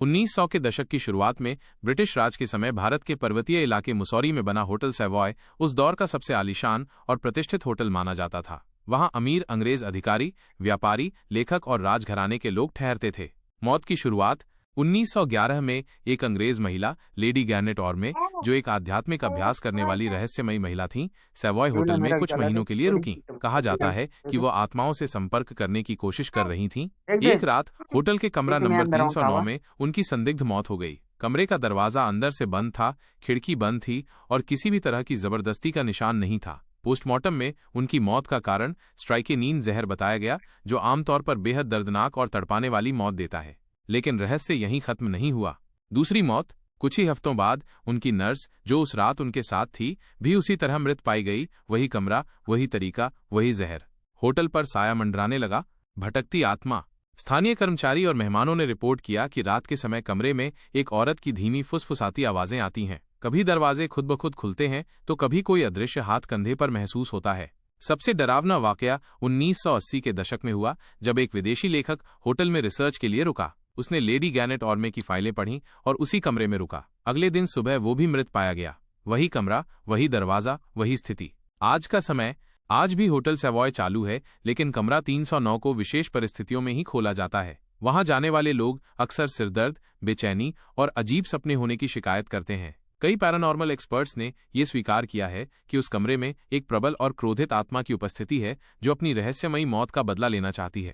1900 के दशक की शुरुआत में ब्रिटिश राज के समय भारत के पर्वतीय इलाके मुसौरी में बना होटल सैवॉय उस दौर का सबसे आलीशान और प्रतिष्ठित होटल माना जाता था। वहां अमीर अंग्रेज अधिकारी, व्यापारी, लेखक और राजघराने के लोग ठहरते थे। मौत की शुरुआत 1911 में एक अंग्रेज महिला लेडी गैरनेट ऑर्मे, जो एक आध्यात्मिक अभ्यास करने वाली रहस्यमयी महिला थीं, सैवॉय होटल में कुछ महीनों के लिए रुकीं। कहा जाता है कि वो आत्माओं से संपर्क करने की कोशिश कर रही थीं। एक रात होटल के कमरा नंबर 309 में उनकी संदिग्ध मौत हो गई। कमरे का दरवाजा अंदर से बंद था, खिड़की बंद थी और किसी भी तरह की जबरदस्ती का निशान नहीं था। पोस्टमार्टम में उनकी मौत का कारण स्ट्राइकेनीन जहर बताया गया, जो आमतौर पर बेहद दर्दनाक और तड़पाने वाली मौत देता है। लेकिन रहस्य यहीं खत्म नहीं हुआ। दूसरी मौत कुछ ही हफ्तों बाद उनकी नर्स, जो उस रात उनके साथ थी, भी उसी तरह मृत पाई गई। वही कमरा, वही तरीका, वही जहर। होटल पर साया मंडराने लगा। भटकती आत्मा। स्थानीय कर्मचारी और मेहमानों ने रिपोर्ट किया कि रात के समय कमरे में एक औरत की धीमी फुसफुसाती आवाजें आती हैं। कभी दरवाजे खुद ब खुद खुलते हैं तो कभी कोई अदृश्य हाथ कंधे पर महसूस होता है। सबसे डरावना वाकया 1980 के दशक में हुआ, जब एक विदेशी लेखक होटल में रिसर्च के लिए रुका। उसने लेडी गैरनेट ऑर्मे की फाइलें पढ़ीं और उसी कमरे में रुका। अगले दिन सुबह वो भी मृत पाया गया। वही कमरा, वही दरवाजा, वही स्थिति। आज का समय। आज भी होटल सैवॉय चालू है, लेकिन कमरा 309 को विशेष परिस्थितियों में ही खोला जाता है। वहां जाने वाले लोग अक्सर सिरदर्द, बेचैनी और अजीब सपने होने की शिकायत करते हैं। कई पैरानॉर्मल एक्सपर्ट्स ने यह स्वीकार किया है कि उस कमरे में एक प्रबल और क्रोधित आत्मा की उपस्थिति है, जो अपनी रहस्यमयी मौत का बदला लेना चाहती है।